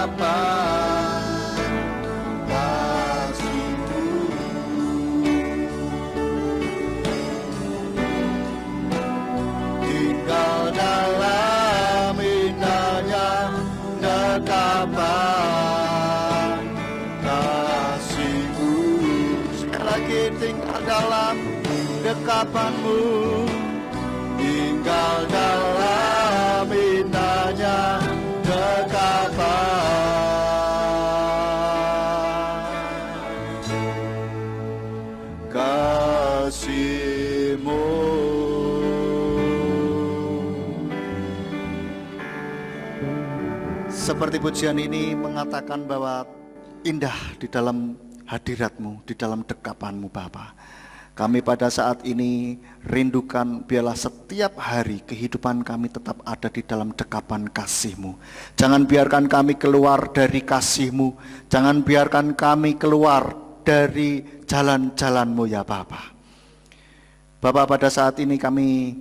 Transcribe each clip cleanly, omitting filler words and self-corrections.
dekapan kasih-Mu. Tinggal dalam indahnya dekapan kasih-Mu. Sekali lagi, tinggal dalam dekapan-Mu. Tinggal dalam indahnya dekapan kasih-Mu. Seperti pujian ini mengatakan bahwa indah di dalam hadirat-Mu, di dalam dekapan-Mu Bapa. Kami pada saat ini rindukan biarlah setiap hari kehidupan kami tetap ada di dalam dekapan kasih-Mu. Jangan biarkan kami keluar dari kasih-Mu. Jangan biarkan kami keluar dari jalan-jalan-Mu ya Bapa. Bapa, pada saat ini kami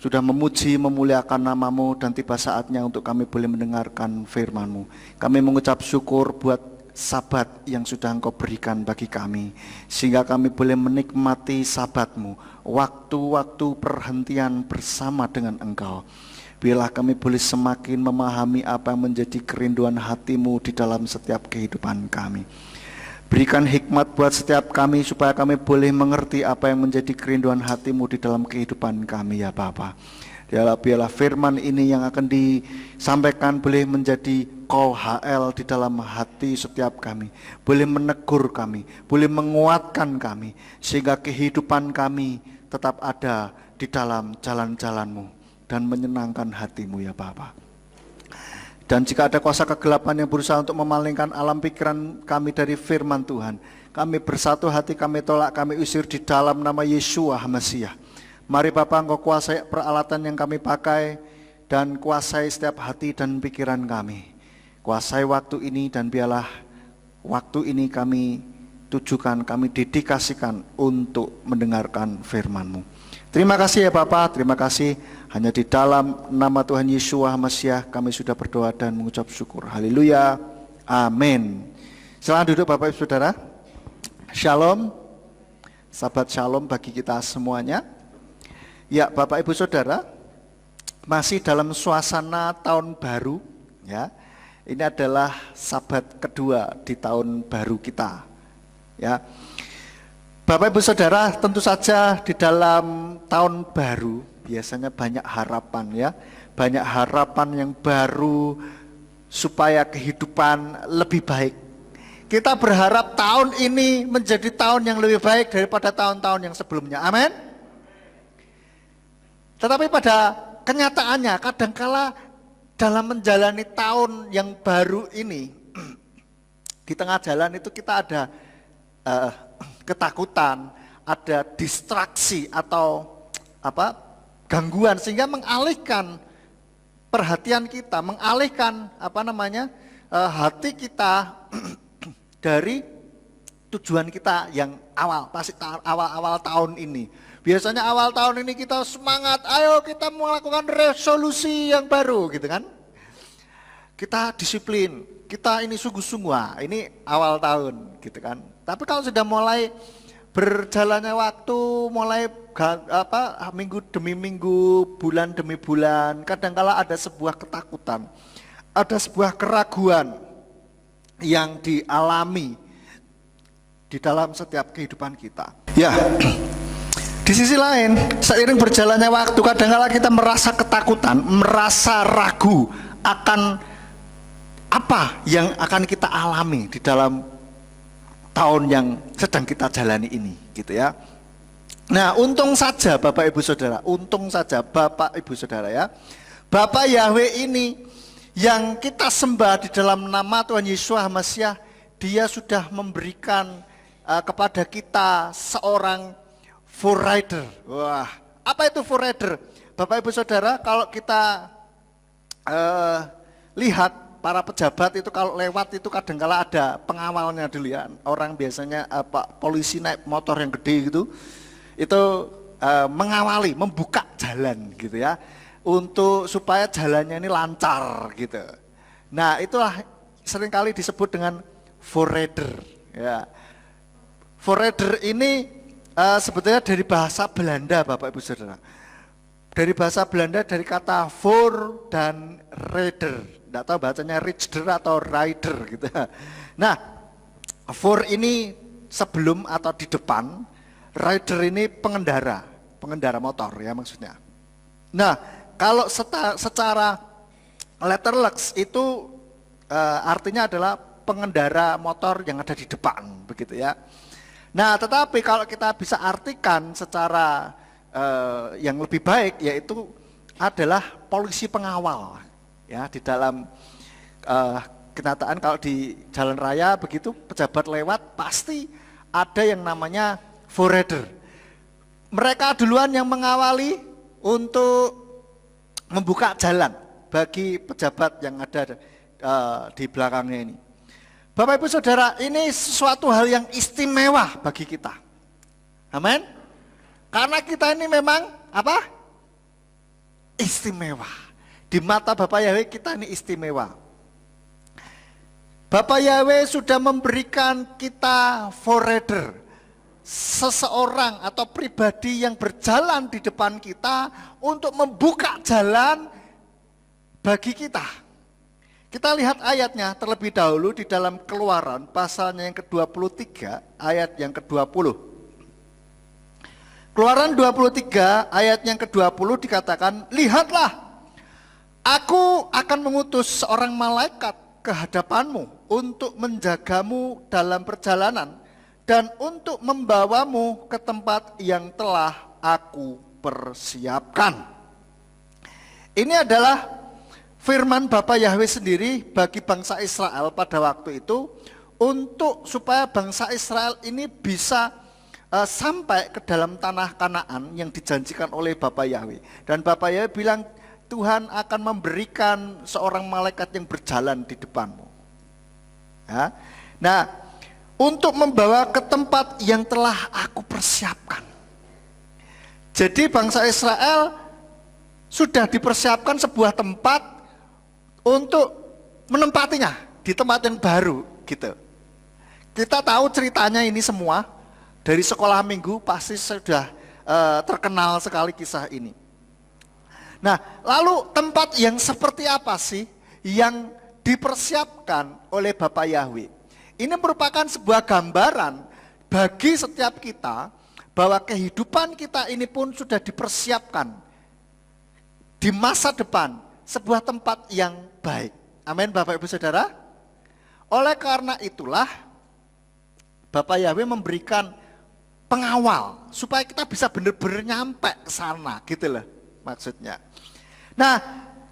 sudah memuji, memuliakan nama-Mu, dan tiba saatnya untuk kami boleh mendengarkan firman-Mu. Kami mengucap syukur buat Sabat yang sudah Engkau berikan bagi kami, sehingga kami boleh menikmati Sabat-Mu, waktu-waktu perhentian bersama dengan Engkau. Biarlah kami boleh semakin memahami apa yang menjadi kerinduan hati-Mu di dalam setiap kehidupan kami. Berikan hikmat buat setiap kami supaya kami boleh mengerti apa yang menjadi kerinduan hati-Mu di dalam kehidupan kami ya Bapa. Biarlah firman ini yang akan disampaikan boleh menjadi call HL di dalam hati setiap kami, boleh menegur kami, boleh menguatkan kami, sehingga kehidupan kami tetap ada di dalam jalan-jalan-Mu dan menyenangkan hati-Mu ya Bapa. Dan jika ada kuasa kegelapan yang berusaha untuk memalingkan alam pikiran kami dari firman Tuhan, kami bersatu hati, kami tolak, kami usir di dalam nama Yeshua Mesias. Mari Bapa, Engkau kuasai peralatan yang kami pakai, dan kuasai setiap hati dan pikiran kami. Kuasai waktu ini, dan biarlah waktu ini kami tujukan, kami dedikasikan untuk mendengarkan firman-Mu. Terima kasih ya Bapa, terima kasih. Hanya di dalam nama Tuhan Yeshua Mesias kami sudah berdoa dan mengucap syukur. Haleluya, amin. Silakan duduk Bapak Ibu Saudara. Shalom, sahabat shalom bagi kita semuanya. Ya Bapak Ibu Saudara, masih dalam suasana tahun baru ya. Ini adalah Sabat kedua di tahun baru kita ya. Bapak Ibu Saudara, tentu saja di dalam tahun baru biasanya banyak harapan ya. Banyak harapan yang baru supaya kehidupan lebih baik. Kita berharap tahun ini menjadi tahun yang lebih baik daripada tahun-tahun yang sebelumnya. Amin. Tetapi pada kenyataannya kadangkala dalam menjalani tahun yang baru ini, di tengah jalan itu kita ada ketakutan, ada distraksi atau gangguan, sehingga mengalihkan perhatian kita, mengalihkan hati kita dari tujuan kita yang awal, pasti awal tahun ini. Biasanya awal tahun ini kita semangat, ayo kita melakukan resolusi yang baru gitu kan. Kita disiplin, kita ini sungguh-sungguh, ini awal tahun gitu kan. Tapi kalau sudah mulai berjalannya waktu, mulai minggu demi minggu, bulan demi bulan, kadangkala ada sebuah ketakutan, ada sebuah keraguan yang dialami di dalam setiap kehidupan kita. Ya. Di sisi lain, seiring berjalannya waktu, kadang-kala kita merasa ketakutan, merasa ragu akan apa yang akan kita alami di dalam tahun yang sedang kita jalani ini, gitu ya. Nah, untung saja Bapak Ibu Saudara, untung saja Bapak Ibu Saudara ya, Bapa Yahweh ini yang kita sembah di dalam nama Tuhan Yesus Mesias, Dia sudah memberikan kepada kita seorang forerunner. Wah, apa itu forerunner? Bapak Ibu Saudara, kalau kita lihat para pejabat itu kalau lewat itu kadang-kala ada pengawalnya dulu ya. Orang biasanya polisi naik motor yang gede gitu, itu mengawali, membuka jalan gitu ya, untuk supaya jalannya ini lancar gitu. Nah, itulah seringkali disebut dengan forerunner. Ya. Forerunner ini sebetulnya dari bahasa Belanda, Bapak Ibu Saudara. Dari bahasa Belanda dari kata voor dan rider. Tidak tahu bacanya rider atau rider gitu. Nah, voor ini sebelum atau di depan, rider ini pengendara motor ya maksudnya. Nah, kalau secara letterleks itu artinya adalah pengendara motor yang ada di depan, begitu ya. Nah, tetapi kalau kita bisa artikan secara yang lebih baik, yaitu adalah polisi pengawal. Ya, di dalam kenyataan kalau di jalan raya begitu pejabat lewat pasti ada yang namanya forerunner. Mereka duluan yang mengawali untuk membuka jalan bagi pejabat yang ada di belakangnya ini. Bapak Ibu Saudara, ini sesuatu hal yang istimewa bagi kita. Amin. Karena kita ini memang apa? Istimewa. Di mata Bapak Yahweh kita ini istimewa. Bapak Yahweh sudah memberikan kita forerunner, seseorang atau pribadi yang berjalan di depan kita untuk membuka jalan bagi kita. Kita lihat ayatnya terlebih dahulu di dalam Keluaran pasalnya yang ke-23 ayat yang ke-20. Keluaran 23 ayat yang ke-20 dikatakan, lihatlah, aku akan mengutus seorang malaikat ke hadapanmu untuk menjagamu dalam perjalanan dan untuk membawamu ke tempat yang telah aku persiapkan. Ini adalah firman Bapa Yahweh sendiri bagi bangsa Israel pada waktu itu untuk supaya bangsa Israel ini bisa sampai ke dalam tanah Kanaan yang dijanjikan oleh Bapa Yahweh. Dan Bapa Yahweh bilang Tuhan akan memberikan seorang malaikat yang berjalan di depanmu. Ya. Nah, untuk membawa ke tempat yang telah aku persiapkan. Jadi bangsa Israel sudah dipersiapkan sebuah tempat untuk menempatinya di tempat yang baru gitu. Kita tahu ceritanya ini semua dari sekolah minggu pasti sudah terkenal sekali kisah ini. Nah, lalu tempat yang seperti apa sih yang dipersiapkan oleh Bapa Yahweh? Ini merupakan sebuah gambaran bagi setiap kita bahwa kehidupan kita ini pun sudah dipersiapkan di masa depan, sebuah tempat yang baik. Amin Bapak Ibu Saudara. Oleh karena itulah Bapak Yahweh memberikan pengawal supaya kita bisa benar-benar nyampe ke sana gitu loh maksudnya. Nah,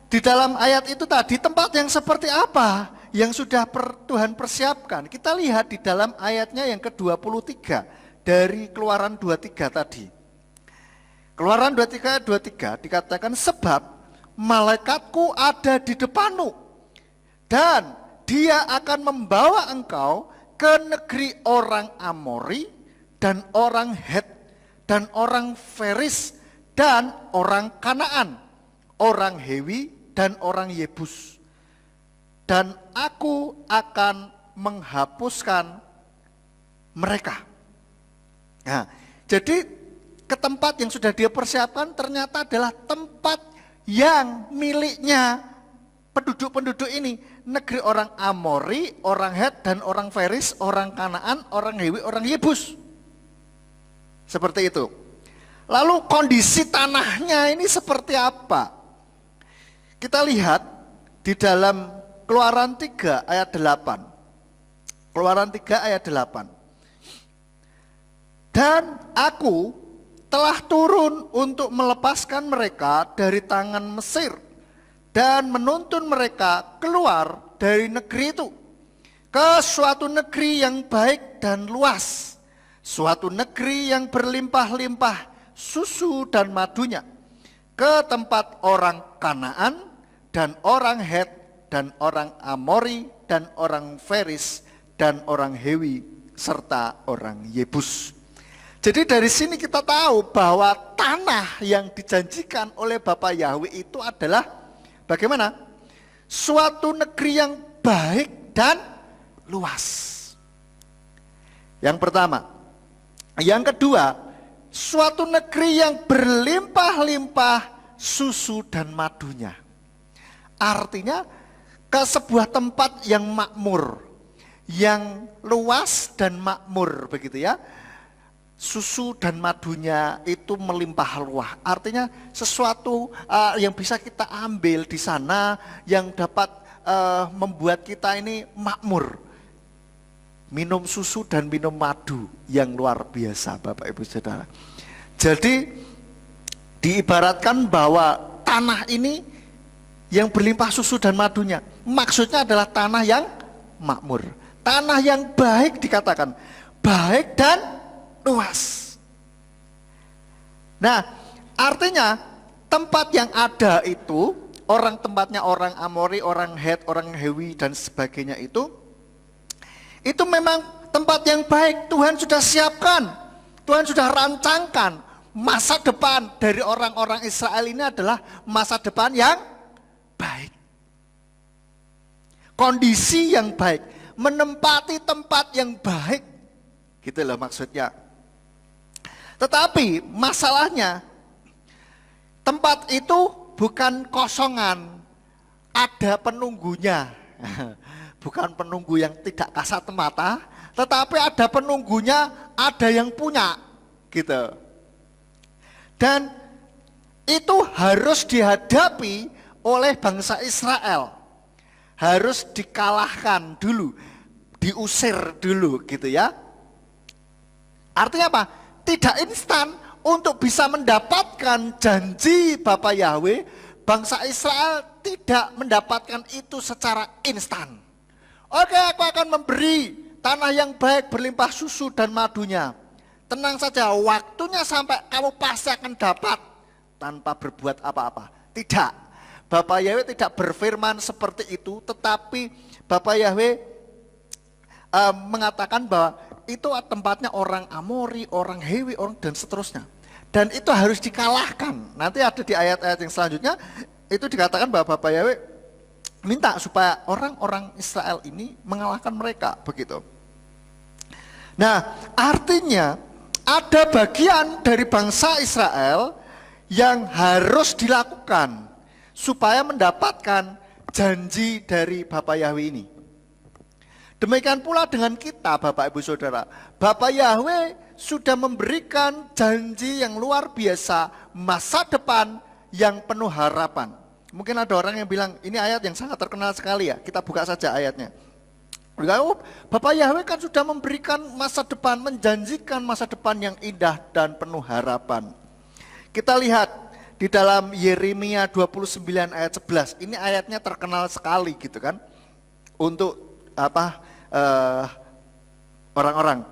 di dalam ayat itu tadi tempat yang seperti apa yang sudah Tuhan persiapkan? Kita lihat di dalam ayatnya yang ke-23 dari Keluaran 23 tadi. Keluaran 23 dikatakan, sebab malaikatku ada di depanmu dan dia akan membawa engkau ke negeri orang Amori dan orang Het dan orang Feris dan orang Kanaan, orang Hewi dan orang Yebus. Dan aku akan menghapuskan mereka. Nah, jadi ke tempat yang sudah dia persiapkan ternyata adalah tempat yang miliknya penduduk-penduduk ini. Negeri orang Amori, orang Het dan orang Feris, orang Kanaan, orang Hewi, orang Yebus. Seperti itu. Lalu kondisi tanahnya ini seperti apa? Kita lihat di dalam Keluaran 3 ayat 8. Keluaran 3 ayat 8. Dan aku telah turun untuk melepaskan mereka dari tangan Mesir dan menuntun mereka keluar dari negeri itu ke suatu negeri yang baik dan luas, suatu negeri yang berlimpah-limpah susu dan madunya, ke tempat orang Kanaan dan orang Het dan orang Amori dan orang Feris dan orang Hewi serta orang Yebus. Jadi dari sini kita tahu bahwa tanah yang dijanjikan oleh Bapa Yahweh itu adalah bagaimana? Suatu negeri yang baik dan luas. Yang pertama. Yang kedua, suatu negeri yang berlimpah-limpah susu dan madunya. Artinya ke sebuah tempat yang makmur, yang luas dan makmur, begitu ya. Susu dan madunya itu melimpah ruah. Artinya sesuatu yang bisa kita ambil di sana yang dapat membuat kita ini makmur. Minum susu dan minum madu yang luar biasa, Bapak Ibu Saudara. Jadi diibaratkan bahwa tanah ini yang berlimpah susu dan madunya, maksudnya adalah tanah yang makmur, tanah yang baik, dikatakan baik dan luas. Nah, artinya tempat yang ada itu, tempatnya orang Amori, orang Het, orang Hewi dan sebagainya itu memang tempat yang baik. Tuhan sudah siapkan, Tuhan sudah rancangkan. Masa depan dari orang-orang Israel ini adalah masa depan yang baik. Kondisi yang baik, menempati tempat yang baik. Gitu loh maksudnya. Tetapi masalahnya, tempat itu bukan kosongan, ada penunggunya. Bukan penunggu yang tidak kasat mata, tetapi ada penunggunya, ada yang punya, gitu. Dan itu harus dihadapi oleh bangsa Israel, harus dikalahkan dulu, diusir dulu, gitu ya. Artinya apa? Tidak instan untuk bisa mendapatkan janji Bapa Yahweh. Bangsa Israel tidak mendapatkan itu secara instan. Oke, aku akan memberi tanah yang baik berlimpah susu dan madunya. Tenang saja, waktunya sampai kamu pasti akan dapat tanpa berbuat apa-apa. Tidak, Bapak Yahweh tidak berfirman seperti itu, tetapi Bapak Yahweh mengatakan bahwa itu tempatnya orang Amori, orang Hewi, orang dan seterusnya. Dan itu harus dikalahkan. Nanti ada di ayat-ayat yang selanjutnya, itu dikatakan bahwa Bapak Yahweh minta supaya orang-orang Israel ini mengalahkan mereka, begitu. Nah, artinya ada bagian dari bangsa Israel yang harus dilakukan supaya mendapatkan janji dari Bapa Yahweh ini. Demikian pula dengan kita, Bapak Ibu Saudara. Bapa Yahweh sudah memberikan janji yang luar biasa, masa depan yang penuh harapan. Mungkin ada orang yang bilang, ini ayat yang sangat terkenal sekali ya, kita buka saja ayatnya. Bapak Yahweh kan sudah memberikan masa depan, menjanjikan masa depan yang indah dan penuh harapan. Kita lihat di dalam Yeremia 29 ayat 11, ini ayatnya terkenal sekali gitu kan, untuk orang-orang.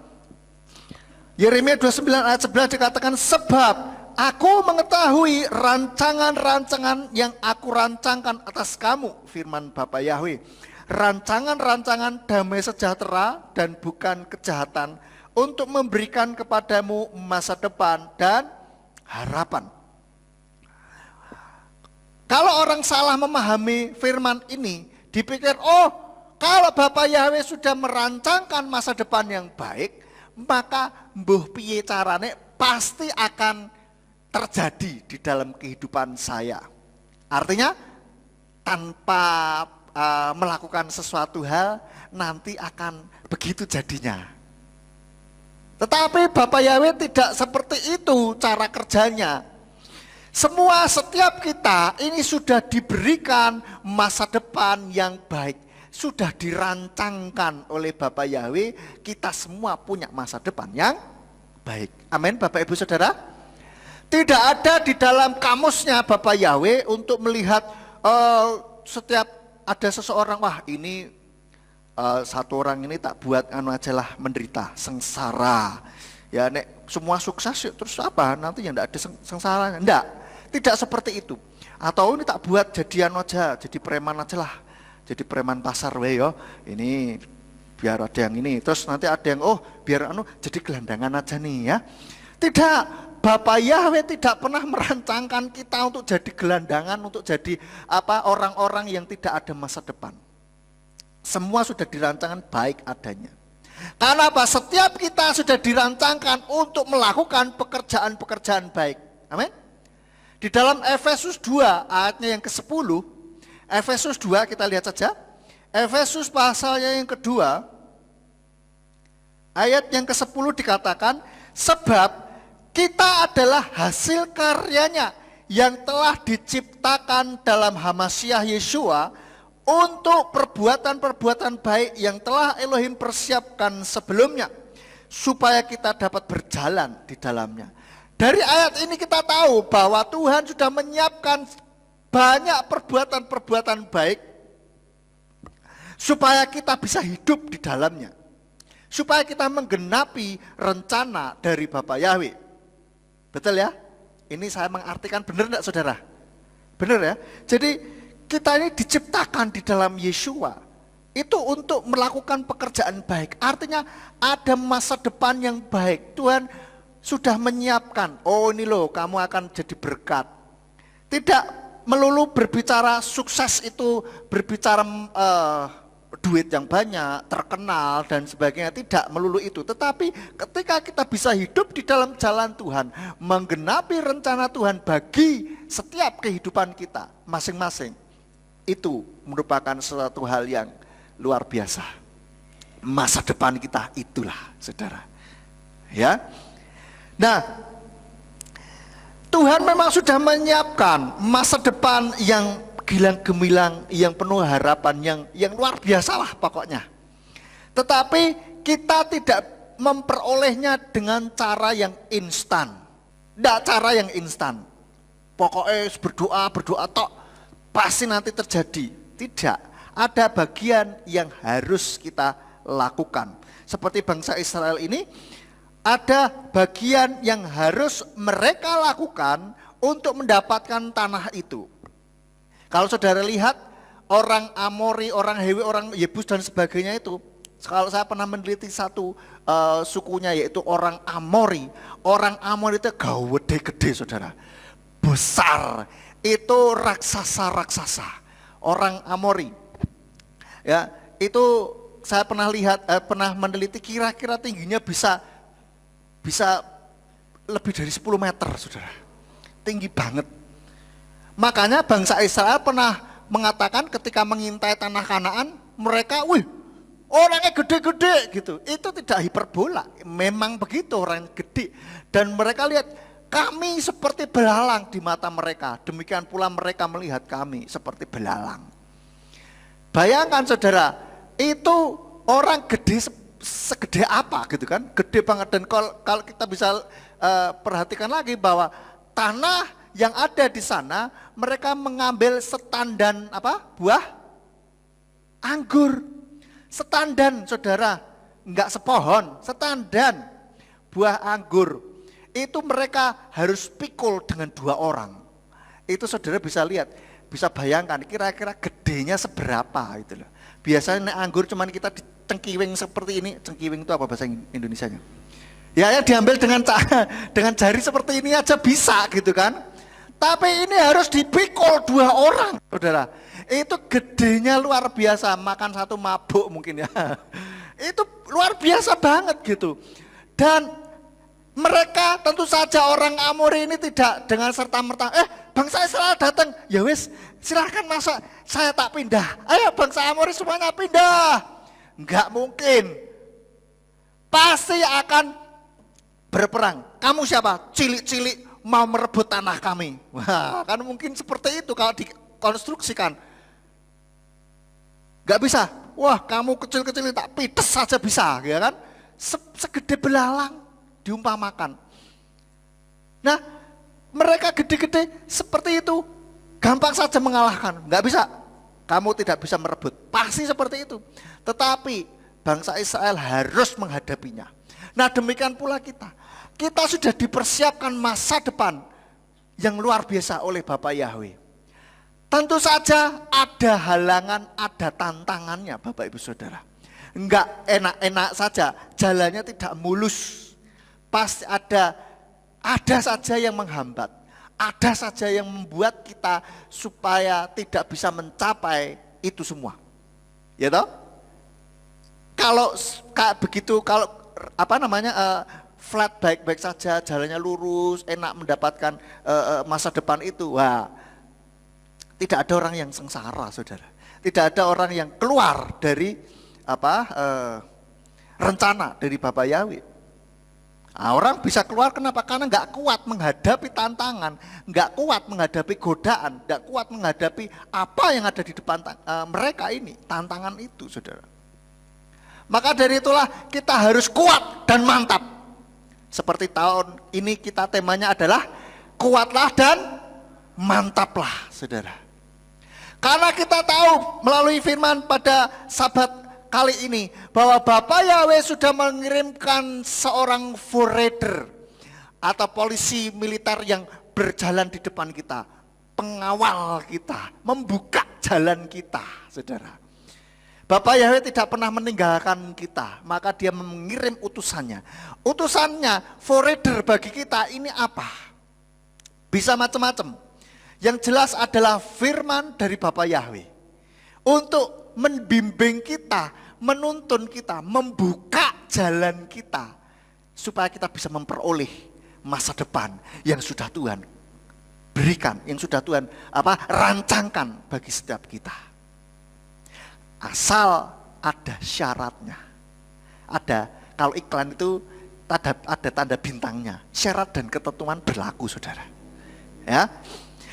Yeremia 29 ayat 11 dikatakan, sebab aku mengetahui rancangan-rancangan yang aku rancangkan atas kamu, firman Bapa Yahweh. Rancangan-rancangan damai sejahtera dan bukan kejahatan, untuk memberikan kepadamu masa depan dan harapan. Kalau orang salah memahami firman ini, dipikir, oh kalau Bapa Yahweh sudah merancangkan masa depan yang baik, maka mbuh piye carane pasti akan terjadi di dalam kehidupan saya. Artinya tanpa melakukan sesuatu hal nanti akan begitu jadinya. Tetapi Bapa Yahweh tidak seperti itu cara kerjanya. Setiap kita ini sudah diberikan masa depan yang baik, sudah dirancangkan oleh Bapa Yahweh. Kita semua punya masa depan yang baik. Amin, Bapak Ibu Saudara. Tidak ada di dalam kamusnya Bapa Yahweh untuk melihat setiap ada seseorang, wah ini satu orang ini tak buat anu aja lah, menderita, sengsara. Ya nek semua sukses terus apa? Nanti yang tidak ada sengsara. Enggak, tidak seperti itu. Atau ini tak buat jadi anu aja, jadi preman aja lah. Jadi preman pasar we yo. Ini biar ada yang ini. Terus nanti ada yang biar anu jadi gelandangan aja nih ya. Tidak, Bapak Yahweh tidak pernah merancangkan kita untuk jadi gelandangan, untuk jadi orang-orang yang tidak ada masa depan. Semua sudah dirancangkan baik adanya. Karena apa? Setiap kita sudah dirancangkan untuk melakukan pekerjaan-pekerjaan baik. Amin. Di dalam Efesus 2 ayatnya yang ke-10, Efesus 2 kita lihat saja. Efesus pasalnya yang kedua, ayat yang ke-10 dikatakan, sebab kita adalah hasil karyanya yang telah diciptakan dalam Hamasyah Yeshua untuk perbuatan-perbuatan baik yang telah Elohim persiapkan sebelumnya, supaya kita dapat berjalan di dalamnya. Dari ayat ini kita tahu bahwa Tuhan sudah menyiapkan banyak perbuatan-perbuatan baik supaya kita bisa hidup di dalamnya, supaya kita menggenapi rencana dari Bapa Yahweh. Betul ya? Ini saya mengartikan benar enggak saudara? Benar ya? Jadi kita ini diciptakan di dalam Yeshua itu untuk melakukan pekerjaan baik. Artinya ada masa depan yang baik. Tuhan sudah menyiapkan, oh ini loh kamu akan jadi berkat. Tidak melulu berbicara sukses itu berbicara duit yang banyak, terkenal dan sebagainya, tidak melulu itu. Tetapi ketika kita bisa hidup di dalam jalan Tuhan, menggenapi rencana Tuhan bagi setiap kehidupan kita masing-masing, itu merupakan suatu hal yang luar biasa. Masa depan kita itulah saudara. Ya. Nah, Tuhan memang sudah menyiapkan masa depan yang gilang gemilang, yang penuh harapan, yang luar biasa lah pokoknya. Tetapi kita tidak memperolehnya dengan cara yang instan. Tidak cara yang instan. Pokoknya berdoa tok pasti nanti terjadi. Tidak. Ada bagian yang harus kita lakukan. Seperti bangsa Israel ini, ada bagian yang harus mereka lakukan untuk mendapatkan tanah itu. Kalau saudara lihat orang Amori, orang Hewi, orang Yebus dan sebagainya itu, kalau saya pernah meneliti satu sukunya yaitu orang Amori. Orang Amori itu gede-gede saudara, besar, itu raksasa-raksasa. Orang Amori, ya itu saya pernah lihat, pernah meneliti kira-kira tingginya bisa lebih dari 10 meter saudara, tinggi banget. Makanya bangsa Israel pernah mengatakan ketika mengintai tanah Kanaan, mereka, wih, orangnya gede-gede gitu. Itu tidak hiperbola, memang begitu orang gede. Dan mereka lihat kami seperti belalang di mata mereka. Demikian pula mereka melihat kami seperti belalang. Bayangkan saudara, itu orang gede segede apa gitu kan? Gede banget. Dan kalau kita bisa perhatikan lagi bahwa tanah yang ada di sana, mereka mengambil setandan apa? Buah anggur. Setandan saudara, enggak sepohon, setandan buah anggur. Itu mereka harus pikul dengan 2 orang. Itu saudara bisa lihat, bisa bayangkan kira-kira gedenya seberapa itu loh. Biasanya anggur cuman kita cengkiwing seperti ini. Cengkiwing itu apa bahasa Indonesianya? Ya yang diambil dengan jari seperti ini aja bisa gitu kan. Tapi ini harus dipikul 2 orang, saudara. Itu gedenya luar biasa, makan satu mabuk mungkin ya. Itu luar biasa banget gitu. Dan mereka tentu saja orang Amori ini tidak dengan serta-merta, bangsa Israel datang, ya wis silahkan masuk, saya tak pindah. Ayo bangsa Amori semuanya pindah. Enggak mungkin. Pasti akan berperang. Kamu siapa? Cilik-cilik mau merebut tanah kami. Wah, kan mungkin seperti itu kalau dikonstruksikan. Gak bisa. Wah, kamu kecil-kecil tak pites saja bisa, ya kan? Segede belalang diumpamakan. Nah, mereka gede-gede seperti itu, gampang saja mengalahkan. Gak bisa. Kamu tidak bisa merebut. Pasti seperti itu. Tetapi bangsa Israel harus menghadapinya. Nah, demikian pula kita. Kita sudah dipersiapkan masa depan yang luar biasa oleh Bapak Yahweh. Tentu saja ada halangan, ada tantangannya Bapak Ibu Saudara. Enggak enak-enak saja, jalannya tidak mulus. Pasti ada saja yang menghambat. Ada saja yang membuat kita supaya tidak bisa mencapai itu semua. Ya toh? Kalau kayak begitu, kalau flat baik-baik saja, jalannya lurus, enak mendapatkan masa depan itu, wah, tidak ada orang yang sengsara, saudara. Tidak ada orang yang keluar dari rencana dari Bapa Yahweh. Nah, orang bisa keluar kenapa? Karena nggak kuat menghadapi tantangan, nggak kuat menghadapi godaan, nggak kuat menghadapi apa yang ada di depan mereka ini, tantangan itu, saudara. Maka dari itulah kita harus kuat dan mantap. Seperti tahun ini kita temanya adalah kuatlah dan mantaplah, saudara. Karena kita tahu melalui firman pada Sabat kali ini bahwa Bapa Yahweh sudah mengirimkan seorang forerunner atau polisi militer yang berjalan di depan kita, pengawal kita, membuka jalan kita, saudara. Bapak Yahweh tidak pernah meninggalkan kita, maka dia mengirim utusannya. Utusannya, forerunner bagi kita ini apa? Bisa macam-macam. Yang jelas adalah firman dari Bapak Yahweh. Untuk membimbing kita, menuntun kita, membuka jalan kita. Supaya kita bisa memperoleh masa depan yang sudah Tuhan berikan, yang sudah Tuhan rancangkan bagi setiap kita. Asal ada syaratnya. Ada, kalau iklan itu ada tanda bintangnya. Syarat dan ketentuan berlaku, saudara. Ya.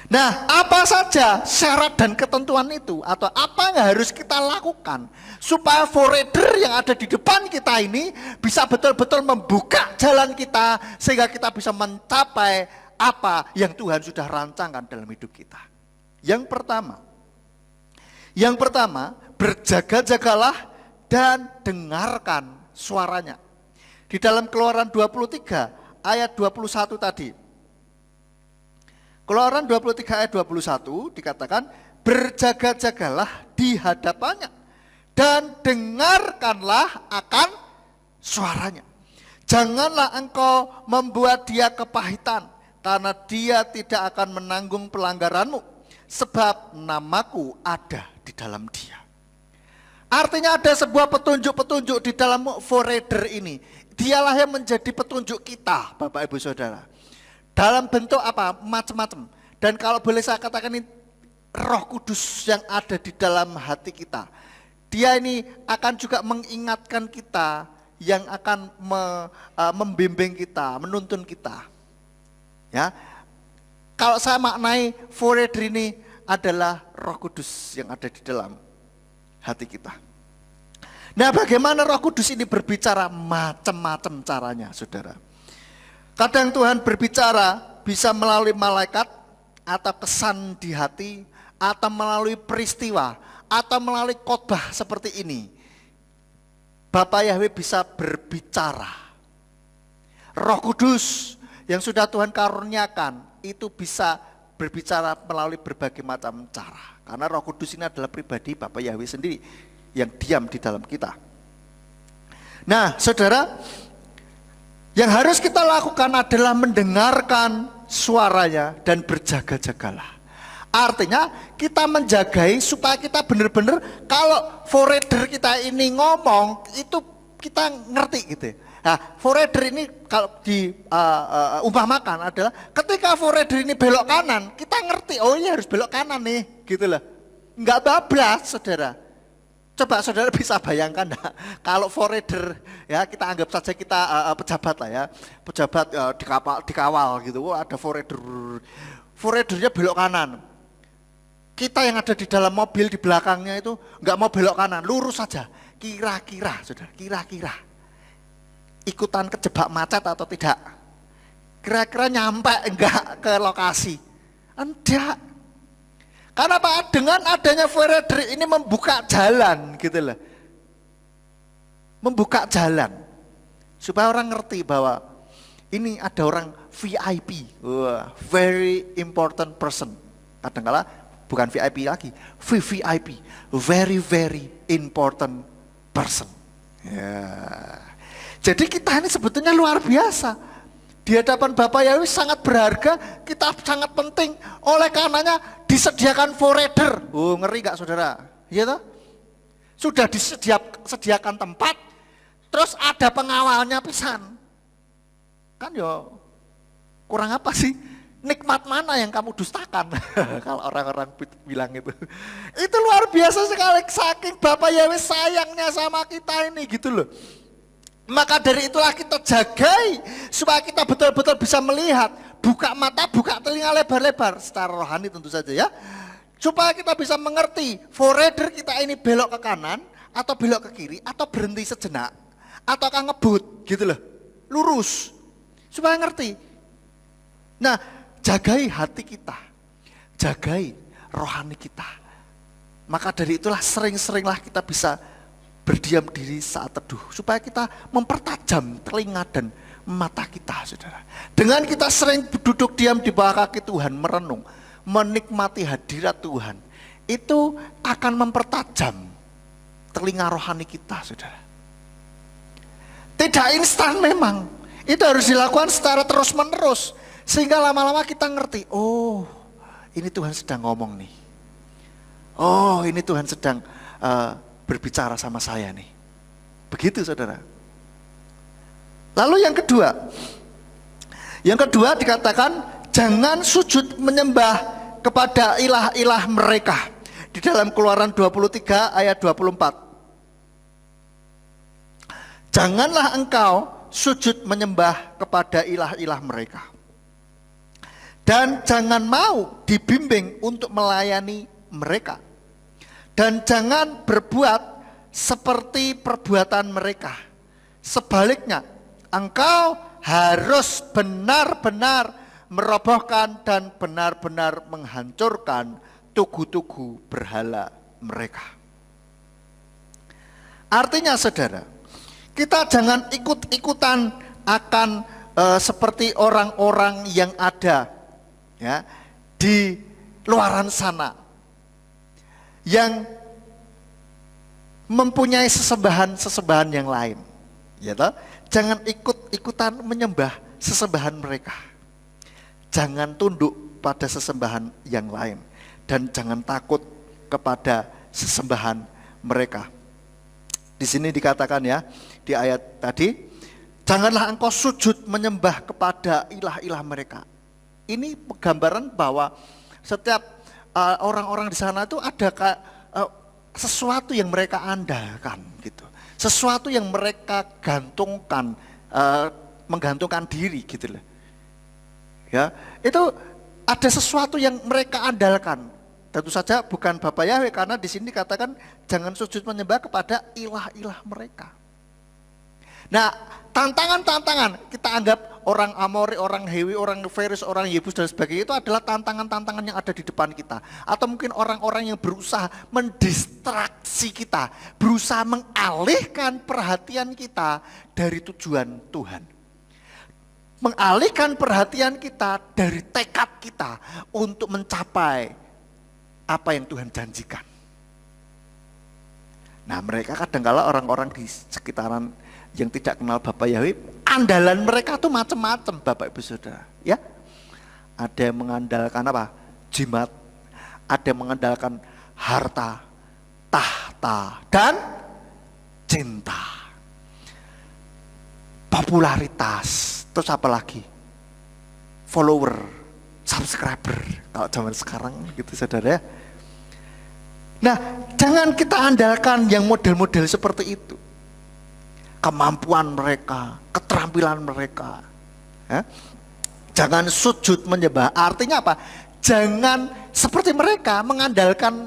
Nah, apa saja syarat dan ketentuan itu, atau apa yang harus kita lakukan supaya forerunner yang ada di depan kita ini bisa betul-betul membuka jalan kita sehingga kita bisa mencapai apa yang Tuhan sudah rancangkan dalam hidup kita. Yang pertama, berjaga-jagalah dan dengarkan suaranya. Di dalam Keluaran 23 ayat 21 tadi. Keluaran 23 ayat 21 dikatakan, berjaga-jagalah di hadapannya dan dengarkanlah akan suaranya. Janganlah engkau membuat dia kepahitan, karena dia tidak akan menanggung pelanggaranmu, sebab namaku ada di dalam dia. Artinya ada sebuah petunjuk-petunjuk di dalam forerunner ini. Dialah yang menjadi petunjuk kita, Bapak Ibu Saudara. Dalam bentuk apa? Macam-macam. Dan kalau boleh saya katakan, ini Roh Kudus yang ada di dalam hati kita. Dia ini akan juga mengingatkan kita, yang akan membimbing kita, menuntun kita. Ya. Kalau saya maknai forerunner ini adalah Roh Kudus yang ada di dalam hati kita. Nah, bagaimana Roh Kudus ini berbicara? Macam-macam caranya, saudara. Kadang Tuhan berbicara bisa melalui malaikat, atau kesan di hati, atau melalui peristiwa, atau melalui khotbah seperti ini. Bapa Yahweh bisa berbicara. Roh Kudus yang sudah Tuhan karuniakan itu bisa berbicara melalui berbagai macam cara. Karena Roh Kudus ini adalah pribadi Bapa Yahweh sendiri yang diam di dalam kita. Nah, saudara, yang harus kita lakukan adalah mendengarkan suaranya dan berjaga-jagalah. Artinya kita menjagai supaya kita benar-benar kalau forerunner kita ini ngomong itu kita ngerti gitu. Nah, forerunner ini kalau diumpamakan adalah ketika forerunner ini belok kanan, kita ngerti, oh iya harus belok kanan nih, gitu loh. Enggak bablas, saudara. Coba saudara bisa bayangkan, nah, kalau forerunner, ya kita anggap saja kita pejabat lah ya, pejabat dikawal gitu, ada forerunnernya belok kanan. Kita yang ada di dalam mobil di belakangnya itu nggak mau belok kanan, lurus saja. Kira-kira, saudara, kira-kira ikutan kejebak macet atau tidak? Kira-kira nyampe enggak ke lokasi? Enggak. Karena Pak, dengan adanya forerunner ini membuka jalan gitu loh. Membuka jalan. Supaya orang ngerti bahwa ini ada orang VIP. Very important person. Kadang-kala bukan VIP lagi, VVIP. Very very important person. Ya. Jadi kita ini sebetulnya luar biasa. Di hadapan Bapak Yahweh sangat berharga, kita sangat penting. Oleh karenanya disediakan forerunner. Oh, ngeri gak saudara? Iya toh? Sudah disediakan tempat, terus ada pengawalnya pisan. Kan yo kurang apa sih? Nikmat mana yang kamu dustakan? Kalau orang-orang bilang itu. Itu luar biasa sekali, saking Bapak Yahweh sayangnya sama kita ini gitu loh. Maka dari itulah kita jagai supaya kita betul-betul bisa melihat, buka mata, buka telinga lebar-lebar secara rohani tentu saja ya. Supaya kita bisa mengerti forerunner kita ini belok ke kanan atau belok ke kiri atau berhenti sejenak atau akan ngebut gitu loh. Lurus. Supaya ngerti. Nah, jagai hati kita. Jagai rohani kita. Maka dari itulah sering-seringlah kita bisa berdiam diri saat teduh, supaya kita mempertajam telinga dan mata kita, saudara. Dengan kita sering duduk diam di bawah kaki Tuhan, merenung, menikmati hadirat Tuhan, itu akan mempertajam telinga rohani kita, saudara. Tidak instan memang, itu harus dilakukan secara terus menerus, sehingga lama-lama kita ngerti, oh ini Tuhan sedang ngomong nih, oh ini Tuhan sedang berbicara sama saya nih. Begitu saudara. Lalu yang kedua dikatakan jangan sujud menyembah kepada ilah-ilah mereka. Di dalam Keluaran 23 ayat 24. Janganlah engkau sujud menyembah kepada ilah-ilah mereka. Dan jangan mau dibimbing untuk melayani mereka. Dan jangan berbuat seperti perbuatan mereka. Sebaliknya, engkau harus benar-benar merobohkan dan benar-benar menghancurkan tugu-tugu berhala mereka. Artinya saudara, kita jangan ikut-ikutan akan seperti orang-orang yang ada ya di luaran sana, yang mempunyai sesembahan yang lain, ya toh? Jangan ikut-ikutan menyembah sesembahan mereka. Jangan tunduk pada sesembahan yang lain dan jangan takut kepada sesembahan mereka. Di sini dikatakan ya, di ayat tadi, janganlah engkau sujud menyembah kepada ilah-ilah mereka. Ini gambaran bahwa setiap orang-orang di sana itu ada sesuatu yang mereka andalkan gitu, sesuatu yang mereka gantungkan, menggantungkan diri gitu loh. Ya, itu ada sesuatu yang mereka andalkan. Tentu saja bukan Bapak Yahweh, karena di sini dikatakan jangan sujud menyembah kepada ilah-ilah mereka. Nah, tantangan-tantangan kita anggap orang Amori, orang Hewi, orang Feris, orang Yebus dan sebagainya itu adalah tantangan-tantangan yang ada di depan kita. Atau mungkin orang-orang yang berusaha mendistraksi kita, berusaha mengalihkan perhatian kita dari tujuan Tuhan. Mengalihkan perhatian kita dari tekad kita untuk mencapai apa yang Tuhan janjikan. Nah, mereka kadang-kala orang-orang di sekitaran yang tidak kenal Bapak Yahweh, andalan mereka tuh macam-macam Bapak Ibu Saudara, ya. Ada yang mengandalkan apa? Jimat, ada yang mengandalkan harta, tahta, dan cinta. Popularitas, terus apa lagi? Follower, subscriber, kalau zaman sekarang gitu Saudara ya. Nah, jangan kita andalkan yang model-model seperti itu. Kemampuan mereka, keterampilan mereka, ya. Jangan sujud menyembah. Artinya apa? Jangan seperti mereka mengandalkan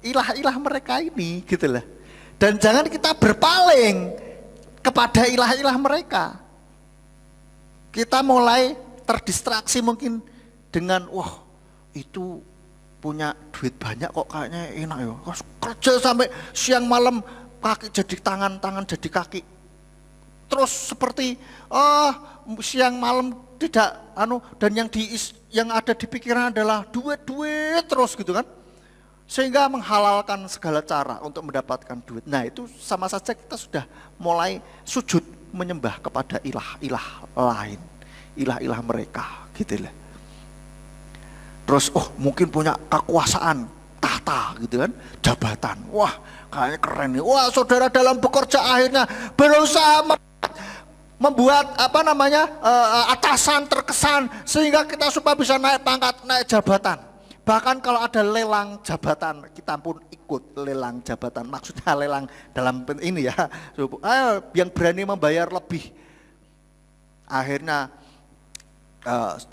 ilah-ilah mereka ini, gitu lah. Dan jangan kita berpaling kepada ilah-ilah mereka. Kita mulai terdistraksi mungkin dengan wah itu punya duit banyak kok kayaknya enak ya. Kerja sampai siang malam, kaki jadi tangan, tangan jadi kaki. Terus seperti siang malam tidak dan yang ada di pikiran adalah duit terus gitu kan, sehingga menghalalkan segala cara untuk mendapatkan duit. Nah, itu sama saja kita sudah mulai sujud menyembah kepada ilah-ilah lain, ilah-ilah mereka gitu lah. Terus mungkin punya kekuasaan, tahta tahta gitu kan, jabatan. Wah, kayaknya keren nih. Wah, saudara dalam bekerja akhirnya berusaha membuat atasan terkesan sehingga kita supaya bisa naik pangkat, naik jabatan. Bahkan kalau ada lelang jabatan, kita pun ikut lelang jabatan. Maksudnya lelang dalam ini ya, yang berani membayar lebih. Akhirnya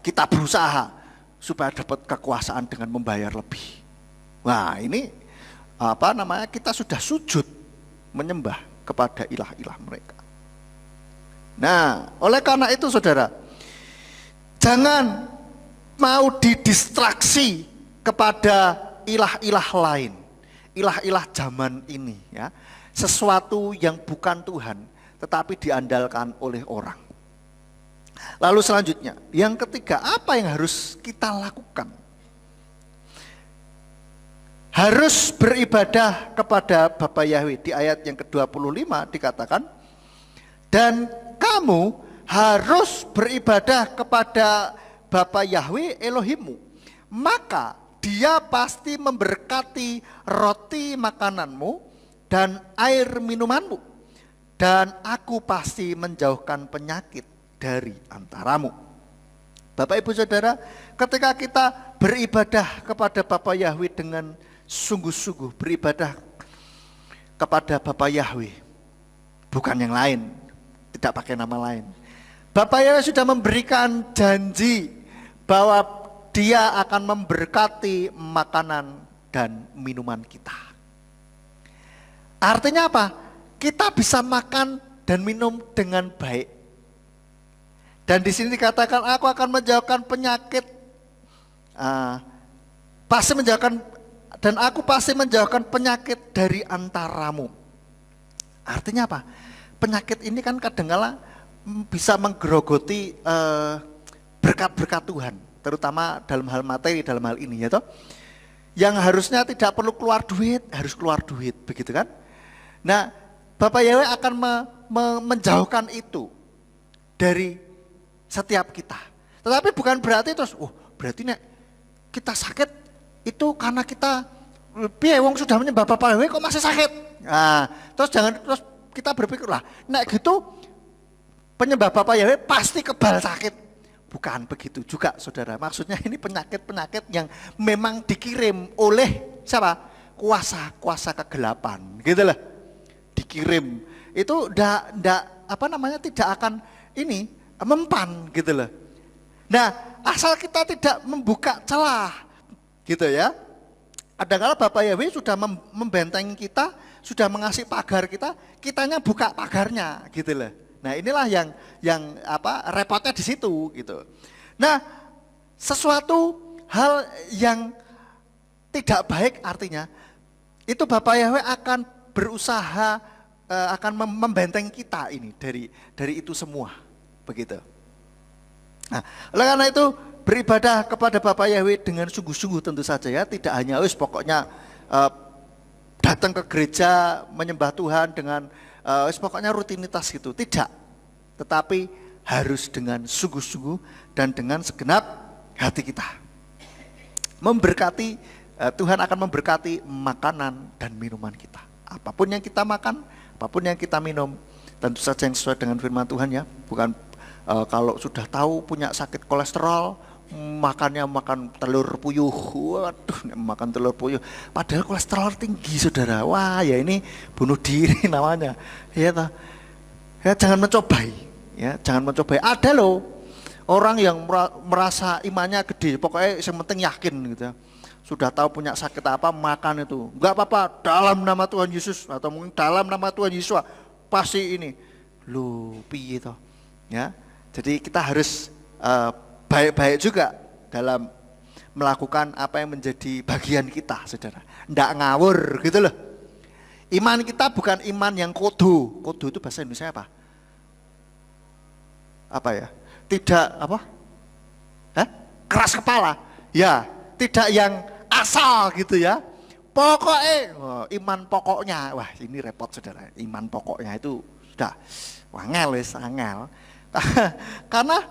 kita berusaha supaya dapat kekuasaan dengan membayar lebih. Wah, ini kita sudah sujud menyembah kepada ilah-ilah mereka. Nah, oleh karena itu saudara, jangan mau didistraksi kepada ilah-ilah lain, ilah-ilah zaman ini ya. Sesuatu yang bukan Tuhan tetapi diandalkan oleh orang. Lalu selanjutnya, yang ketiga, apa yang harus kita lakukan? Harus beribadah kepada Bapa Yahweh. Di ayat yang ke-25 dikatakan, dan kamu harus beribadah kepada Bapa Yahweh Elohimmu, maka Dia pasti memberkati roti makananmu dan air minumanmu, dan aku pasti menjauhkan penyakit dari antaramu. Bapak Ibu Saudara, ketika kita beribadah kepada Bapa Yahweh dengan sungguh-sungguh, beribadah kepada Bapa Yahweh, bukan yang lain, tidak pakai nama lain. Bapa Yahweh sudah memberikan janji bahwa Dia akan memberkati makanan dan minuman kita. Artinya apa? Kita bisa makan dan minum dengan baik. Dan di sini dikatakan, aku akan menjauhkan penyakit, aku pasti menjauhkan penyakit dari antaramu. Artinya apa? Penyakit ini kan kadang-kala bisa menggerogoti berkat-berkat Tuhan, terutama dalam hal materi, dalam hal ini ya toh. Yang harusnya tidak perlu keluar duit, harus keluar duit, begitu kan? Nah, Bapak Yahweh akan menjauhkan itu dari setiap kita. Tetapi bukan berarti terus, berarti nek kita sakit itu karena kita wong sudah menyembah Bapa Yahweh kok masih sakit. Nah, terus kita berpikir lah, nek gitu penyembah Bapa Yahweh pasti kebal sakit. Bukan begitu juga saudara. Maksudnya ini penyakit-penyakit yang memang dikirim oleh siapa? Kuasa-kuasa kegelapan, gitu lah. Dikirim. Itu tidak akan mempan gitu loh. Nah, asal kita tidak membuka celah gitu ya. Kadang-kadang Bapak Yahweh sudah membentengi kita, sudah mengasih pagar kita, kitanya buka pagarnya gitu loh. Nah, inilah yang repotnya di situ gitu. Nah, sesuatu hal yang tidak baik artinya itu Bapak Yahweh akan berusaha akan membentengi kita ini dari itu semua. Begitu. Nah, oleh karena itu beribadah kepada Bapa Yahweh dengan sungguh-sungguh tentu saja ya, tidak hanya pokoknya datang ke gereja menyembah Tuhan dengan pokoknya rutinitas gitu, tidak. Tetapi harus dengan sungguh-sungguh dan dengan segenap hati kita. Memberkati Tuhan akan memberkati makanan dan minuman kita. Apapun yang kita makan, apapun yang kita minum, tentu saja yang sesuai dengan firman Tuhan ya, bukan kalau sudah tahu punya sakit kolesterol, makan telur puyuh, waduh makan telur puyuh, padahal kolesterol tinggi saudara, wah ya ini bunuh diri namanya, ya toh, ya jangan mencobai, ya jangan mencobai. Ada loh orang yang merasa imannya gede, pokoknya yang penting yakin gitu, sudah tahu punya sakit apa makan itu, nggak apa-apa dalam nama Tuhan Yesus atau mungkin dalam nama Tuhan Yesus pasti ini, lu piye toh, ya. Jadi kita harus baik-baik juga dalam melakukan apa yang menjadi bagian kita, saudara. Nggak ngawur gitu loh. Iman kita bukan iman yang kodo. Kodo itu bahasa Indonesia apa? Apa ya? Tidak apa? Keras kepala. Ya, tidak yang asal gitu ya. Pokoknya, iman pokoknya. Wah, ini repot saudara. Iman pokoknya itu sudah angel. Karena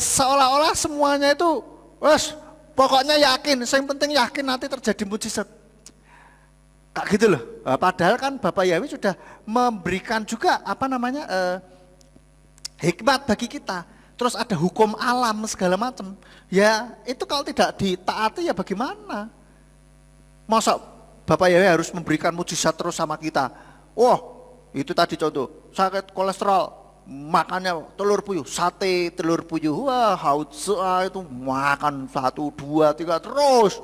seolah-olah semuanya itu Pokoknya yakin, yang penting yakin nanti terjadi mujizat. Kayak gitu loh. Padahal kan Bapak Yahweh sudah memberikan juga hikmat bagi kita. Terus ada hukum alam segala macam. Ya itu kalau tidak ditaati ya bagaimana? Masa Bapak Yahweh harus memberikan mujizat terus sama kita? Wah, itu tadi contoh, sakit kolesterol, makannya telur puyuh, sate telur puyuh, wah itu makan 1, 2, 3 terus.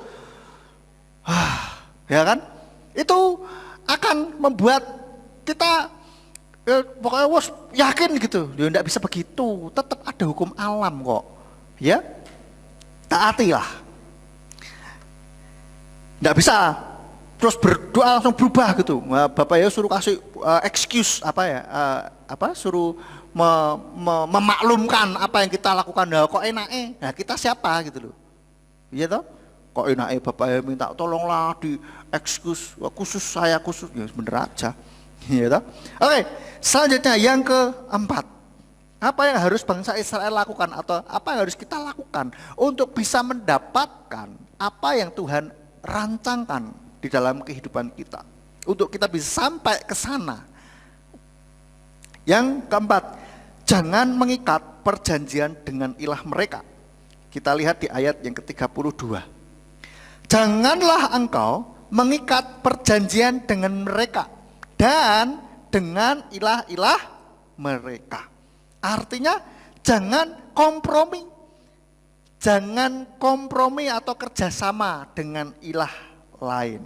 Ya kan? Itu akan membuat kita pokoknya yakin gitu. Ya enggak bisa begitu, tetap ada hukum alam kok. Ya, taatilah. Enggak bisa terus berdoa langsung berubah gitu. Bapak ya suruh kasih excuse suruh memaklumkan apa yang kita lakukan. Nah, kok enaknya? Nah, kita siapa gitu loh. Iya toh? Kok enaknya Bapak ya minta tolonglah di excuse khusus saya khusus, ya bener aja. Iya toh? Oke, selanjutnya yang keempat. Apa yang harus bangsa Israel lakukan atau apa yang harus kita lakukan untuk bisa mendapatkan apa yang Tuhan rancangkan di dalam kehidupan kita, untuk kita bisa sampai ke sana. Yang keempat, jangan mengikat perjanjian dengan ilah mereka. Kita lihat di ayat yang ke-32. Janganlah engkau mengikat perjanjian dengan mereka dan dengan ilah-ilah mereka. Artinya jangan kompromi. Jangan kompromi atau kerjasama dengan ilah lain.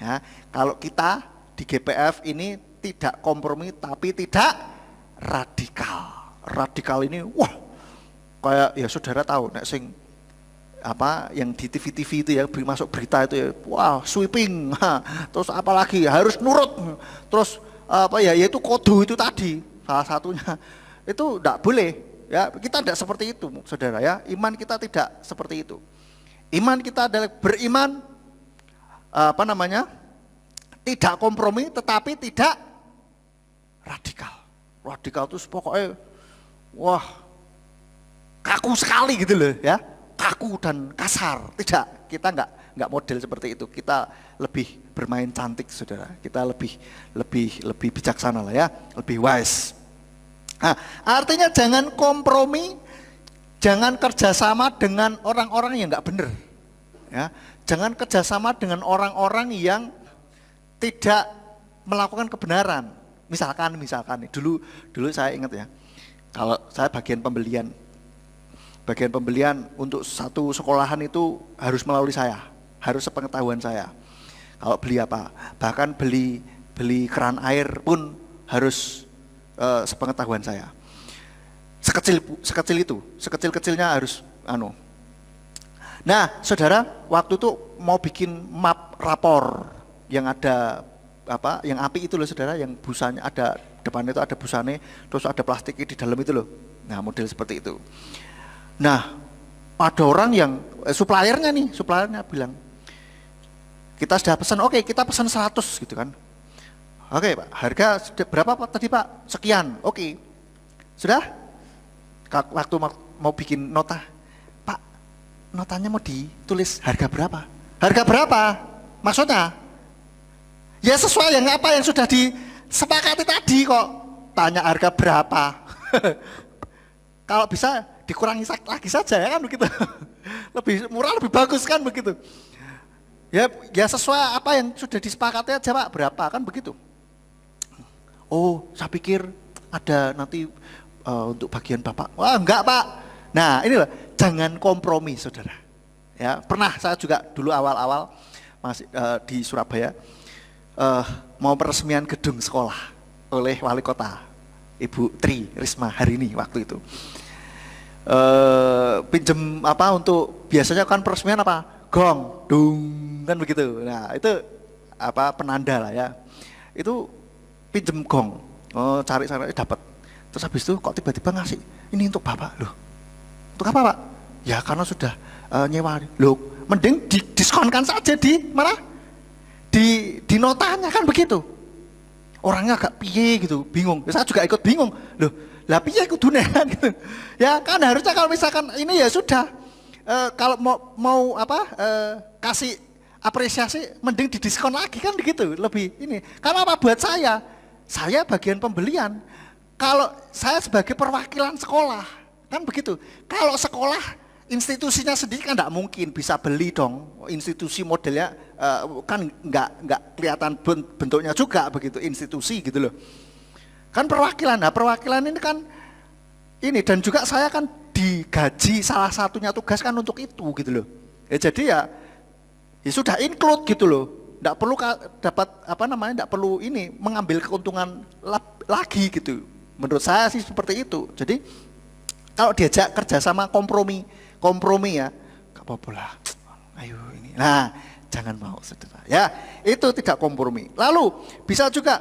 Ya, kalau kita di GPF ini tidak kompromi tapi tidak radikal. Radikal ini wah kayak ya saudara tahu nek sing yang di TV-TV itu ya masuk berita itu ya wah sweeping. Terus apalagi harus nurut. Terus yaitu kode itu tadi salah satunya. Itu enggak boleh ya, kita tidak seperti itu saudara ya. Iman kita tidak seperti itu. Iman kita adalah beriman tidak kompromi tetapi tidak radikal. Radikal itu pokoknya wah kaku sekali gitu loh ya, kaku dan kasar. Tidak, kita enggak model seperti itu. Kita lebih bermain cantik saudara. Kita lebih bijaksana lah ya, lebih wise. Nah, artinya jangan kompromi, jangan kerjasama dengan orang-orang yang enggak benar. Ya, jangan kerjasama dengan orang-orang yang tidak melakukan kebenaran. Misalkan nih, dulu saya ingat ya, kalau saya bagian pembelian untuk satu sekolahan itu harus melalui saya, harus sepengetahuan saya. Kalau beli apa, bahkan beli keran air pun harus sepengetahuan saya. Sekecil-kecilnya harus Nah, saudara, waktu itu mau bikin map rapor yang ada yang api itu loh saudara, yang busanya ada depannya itu ada busanya, terus ada plastiknya di dalam itu loh. Nah, model seperti itu. Nah, ada orang yang suppliernya bilang, kita sudah pesan, oke, kita pesan 100 gitu kan. Oke, Pak, harga berapa Pak tadi Pak? Sekian. Oke. Sudah? Waktu mau bikin nota, notanya mau ditulis harga berapa? Harga berapa? Maksudnya? Ya sesuai yang apa yang sudah disepakati tadi kok. Tanya harga berapa? Kalau bisa dikurangi lagi saja ya kan begitu. Lebih murah lebih bagus kan begitu. Ya sesuai apa yang sudah disepakati aja Pak, berapa kan begitu. Oh, saya pikir ada nanti untuk bagian Bapak. Wah, enggak Pak. Nah, ini loh, jangan kompromi saudara. Ya, pernah saya juga dulu awal-awal masih di Surabaya mau peresmian gedung sekolah oleh wali kota Ibu Tri Risma hari ini waktu itu. Pinjem untuk biasanya kan peresmian gong, dung kan begitu. Nah, itu penanda lah ya. Itu pinjem gong, cari dapat. Terus habis itu kok tiba-tiba ngasih ini untuk Bapak loh. Untuk apa Pak? Ya karena sudah nyewa. Loh, mending didiskonkan saja di mana? Di notanya kan begitu. Orangnya agak piye gitu, bingung. Saya juga ikut bingung. Loh, lah piye kudune kan gitu. Ya kan harusnya kalau misalkan ini ya sudah kalau mau kasih apresiasi mending didiskon lagi kan begitu, lebih ini. Karena apa buat saya bagian pembelian. Kalau saya sebagai perwakilan sekolah, kan begitu. Kalau sekolah institusinya sendiri kan enggak mungkin bisa beli dong. Institusi modelnya kan enggak kelihatan bentuknya juga begitu, institusi gitu loh. Kan perwakilan. Nah, perwakilan ini kan ini, dan juga saya kan digaji salah satunya tugas kan untuk itu gitu loh. Jadi ya sudah include gitu loh. Enggak perlu dapat enggak perlu ini mengambil keuntungan lagi gitu. Menurut saya sih seperti itu. Jadi kalau diajak kerjasama kompromi ya, gak apa-apa lah. Ayo ini. Nah, jangan mau saudara. Ya, itu tidak kompromi. Lalu bisa juga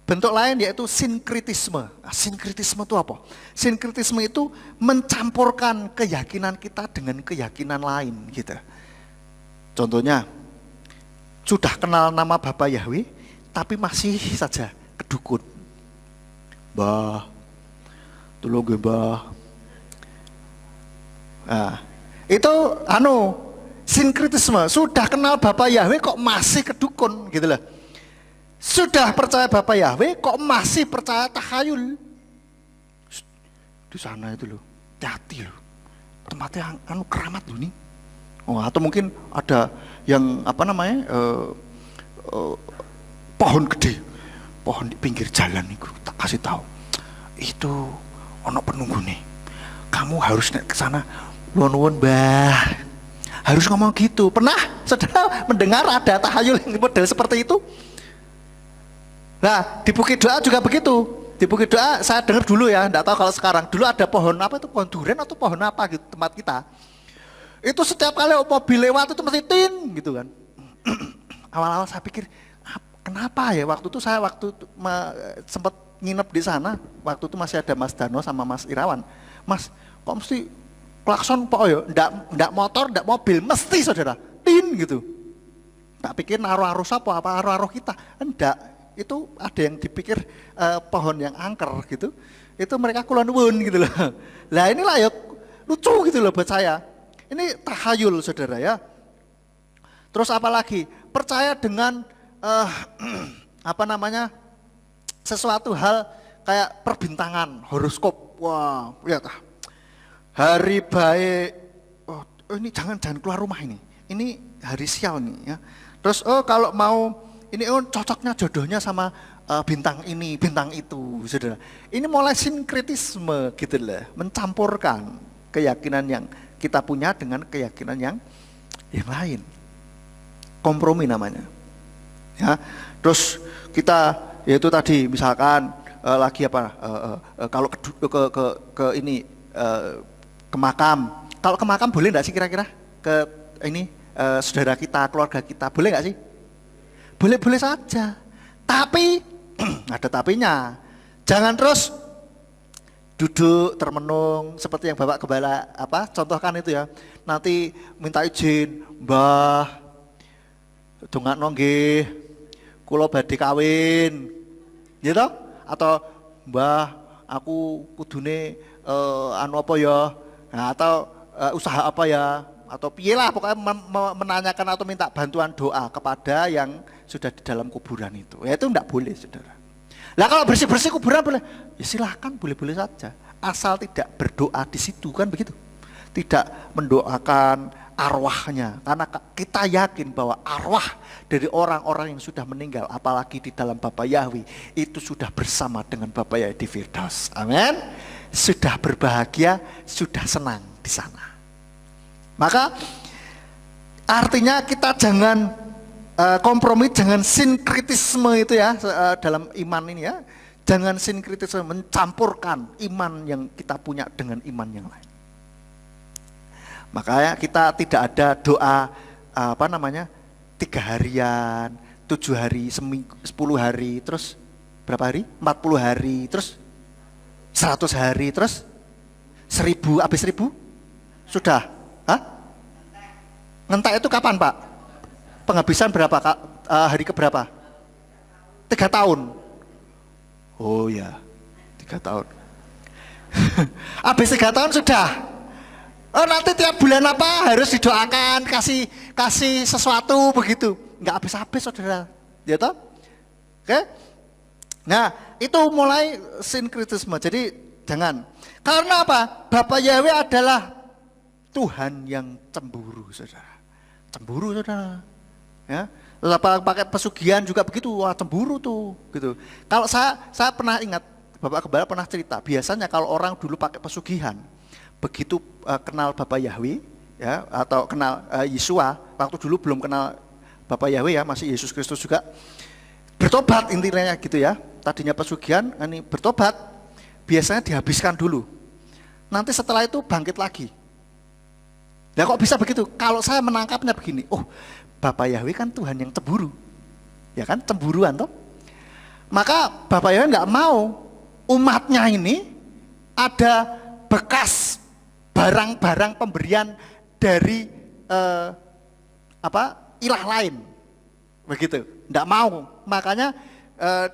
bentuk lain yaitu sinkritisme. Nah, sinkritisme itu apa? Sinkritisme itu mencampurkan keyakinan kita dengan keyakinan lain gitu. Contohnya, sudah kenal nama Bapak Yahweh, tapi masih saja kedukun. Mbah, tolong Mbah. Nah, itu sinkritisme. Sudah kenal Bapak Yahweh kok masih kedukun gitu loh. Sudah percaya Bapak Yahweh kok masih percaya tahayul. Di sana itu loh, hati loh. Tempatnya keramat loh nih. Oh, atau mungkin ada yang pohon gede, pohon di pinggir jalan itu tak kasih tahu. Itu ono penunggu nih. Kamu harus naik ke sana. Nuwun Mbah. Harus ngomong gitu. Pernah saudara mendengar ada tahayul yang model seperti itu? Nah, di Bukit Doa juga begitu. Di Bukit Doa saya dengar dulu ya, enggak tahu kalau sekarang. Dulu ada pohon apa itu, pohon durian atau pohon apa gitu tempat kita. Itu setiap kali mobil lewat itu mesti tin gitu kan. Awal-awal saya pikir kenapa ya, waktu itu saya sempat nginep di sana. Waktu itu masih ada Mas Dano sama Mas Irawan. Mas, kok mesti klakson kok ya? Enggak motor, enggak mobil, mesti saudara tin gitu. Tak pikir naruh-aruh apa aruh-aruh kita. Enggak. Itu ada yang dipikir pohon yang angker gitu, itu mereka kulon nuwun gitu loh. Lah inilah ya lucu gitu loh buat saya. Ini tahayul saudara ya. Terus apa lagi? Percaya dengan sesuatu hal kayak perbintangan, horoskop. Wah, lihat hari baik. Oh, ini jangan keluar rumah ini. Ini hari sial nih ya. Terus kalau mau ini cocoknya jodohnya sama bintang ini, bintang itu, saudara. Ini mulai sinkritisme gitu lah, mencampurkan keyakinan yang kita punya dengan keyakinan yang lain. Kompromi namanya. Ya, terus kita yaitu tadi misalkan lagi kalau ke ini ke makam. Kalau ke makam boleh enggak sih kira-kira ke ini saudara kita, keluarga kita, boleh enggak sih? Boleh-boleh saja, tapi ada tapinya. Jangan terus duduk termenung seperti yang Bapak Gembala contohkan itu ya. Nanti minta izin, Mbah, dongakno nggih, kula badhe kawin, gitu? Atau Mbah, aku kudune apa ya? Nah, atau usaha apa ya? Atau piye lah, pokoknya menanyakan atau minta bantuan doa kepada yang sudah di dalam kuburan itu. Ya itu enggak boleh saudara. Lah kalau bersih-bersih kuburan boleh, ya silahkan, boleh-boleh saja. Asal tidak berdoa di situ kan begitu. Tidak mendoakan arwahnya. Karena kita yakin bahwa arwah dari orang-orang yang sudah meninggal, apalagi di dalam Bapak Yahweh, itu sudah bersama dengan Bapak Yahweh di Firdaus. Amin. Sudah berbahagia, sudah senang di sana. Maka artinya kita jangan kompromi, jangan sinkritisme itu ya dalam iman ini ya. Jangan sinkritisme, mencampurkan iman yang kita punya dengan iman yang lain. Makanya kita tidak ada doa 3 harian, 7 hari, 10 hari, terus berapa hari? 40 hari, terus 100 hari, terus 1000, habis 1000? Sudah? Ngentek itu kapan Pak? Penghabisan berapa Kak? Hari keberapa? 3 tahun. Oh ya, 3 tahun. Habis 3 tahun sudah. Oh, nanti tiap bulan apa harus didoakan, kasih sesuatu begitu. Enggak habis-habis saudara. Ya toh? Oke? Nah, itu mulai sinkritisme. Jadi jangan. Karena apa? Bapak Yahweh adalah Tuhan yang cemburu, saudara. Cemburu, saudara. Ya. Terus apa pakai pesugihan juga begitu, wah cemburu tuh, gitu. Kalau saya pernah ingat, Bapak Gembala pernah cerita, biasanya kalau orang dulu pakai pesugihan, begitu kenal Bapak Yahweh, ya, atau kenal Yesua, waktu dulu belum kenal Bapak Yahweh ya, masih Yesus Kristus juga, bertobat intinya gitu ya. Tadinya pesugihan, ini bertobat, biasanya dihabiskan dulu. Nanti setelah itu bangkit lagi. Ya kok bisa begitu? Kalau saya menangkapnya begini, oh Bapak Yahweh kan Tuhan yang cemburu, ya kan, cemburuan toh. Maka Bapak Yahweh nggak mau umatnya ini ada bekas barang-barang pemberian dari ilah lain, begitu. Nggak mau, makanya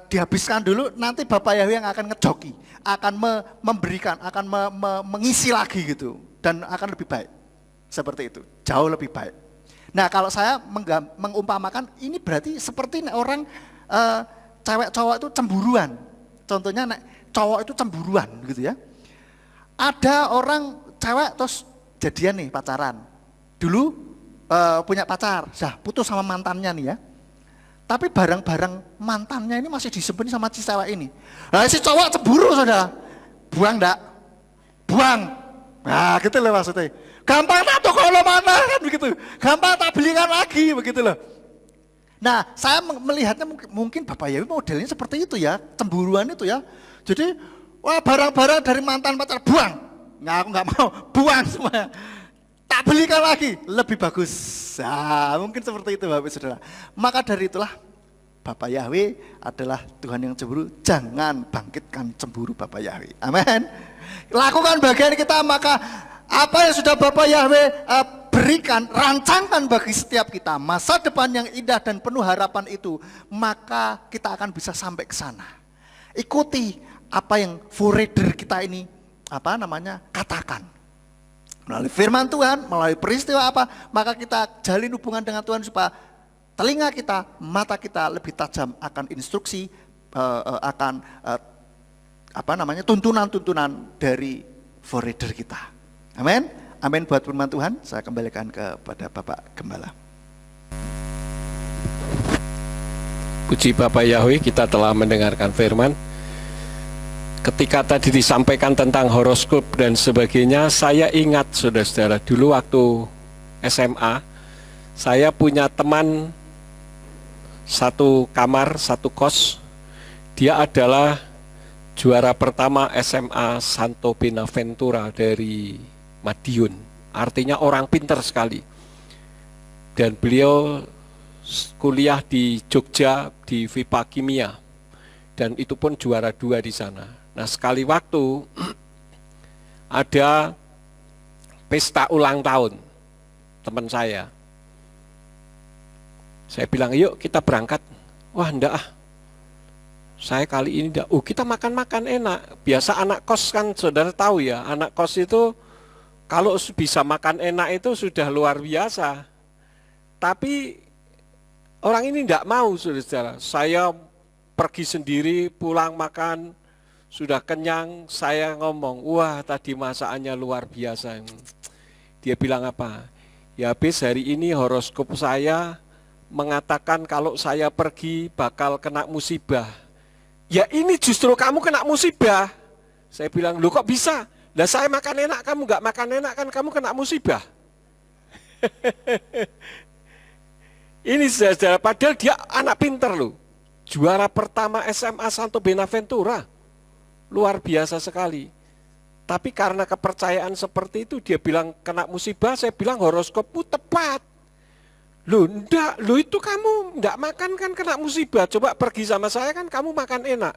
dihabiskan dulu. Nanti Bapak Yahweh yang akan ngejoki, akan memberikan, akan mengisi lagi gitu, dan akan lebih baik. Seperti itu, jauh lebih baik. Nah, kalau saya mengumpamakan, ini berarti seperti orang cewek cowok itu cemburuan. Contohnya cowok itu cemburuan gitu ya. Ada orang cewek terus jadian nih, pacaran. Dulu punya pacar, sudah putus sama mantannya nih ya. Tapi barang-barang mantannya ini masih disimpan sama si cewek ini. Nah, si cowok cemburu, saudara. Buang enggak? Buang. Nah, gitu loh maksudnya. Gampang tak toko lo mana kan begitu. Gampang tak belikan lagi begitu loh. Nah, saya melihatnya mungkin Bapak Yahweh modelnya seperti itu ya, cemburuan itu ya. Jadi, wah barang-barang dari mantan pacar buang. Nggak, aku nggak mau, buang semua. Tak belikan lagi, lebih bagus. Nah, mungkin seperti itu Bapak Saudara. Maka dari itulah Bapak Yahweh adalah Tuhan yang cemburu. Jangan bangkitkan cemburu Bapak Yahweh. Amin. Lakukan bagian kita, maka apa yang sudah Bapak Yahweh berikan, rancangkan bagi setiap kita masa depan yang indah dan penuh harapan itu, maka kita akan bisa sampai ke sana. Ikuti apa yang forerunner kita ini katakan. Melalui firman Tuhan, melalui peristiwa apa, maka kita jalin hubungan dengan Tuhan supaya telinga kita, mata kita lebih tajam akan instruksi, akan tuntunan-tuntunan dari forerunner kita. Amin. Amin buat firman Tuhan. Saya kembalikan kepada Bapak Gembala. Puji Bapak Yahweh, kita telah mendengarkan firman. Ketika tadi disampaikan tentang horoskop dan sebagainya, saya ingat saudara-saudara, dulu waktu SMA, saya punya teman satu kamar, satu kos. Dia adalah juara pertama SMA Santo Benaventura dari Madiun, artinya orang pintar sekali. Dan beliau kuliah di Jogja di FIPA Kimia, dan itu pun juara 2 di sana. Nah, sekali waktu ada pesta ulang tahun teman saya bilang yuk kita berangkat. Wah enggak ah, saya kali ini enggak. Kita makan-makan enak. Biasa anak kos kan saudara tahu ya, anak kos itu kalau bisa makan enak itu sudah luar biasa. Tapi orang ini enggak mau saudara. Saya pergi sendiri, pulang makan, sudah kenyang. Saya ngomong, wah tadi masakannya luar biasa. Dia bilang apa? Ya habis hari ini horoskop saya mengatakan kalau saya pergi bakal kena musibah. Ya ini justru kamu kena musibah. Saya bilang, loh kok bisa? Lah saya makan enak, kamu nggak makan enak kan kamu kena musibah. Ini saudara, padahal dia anak pinter loh. Juara pertama SMA Santo Benaventura. Luar biasa sekali. Tapi karena kepercayaan seperti itu dia bilang kena musibah, saya bilang horoskopmu tepat. Loh enggak, loh itu kamu enggak makan kan kena musibah, coba pergi sama saya kan kamu makan enak.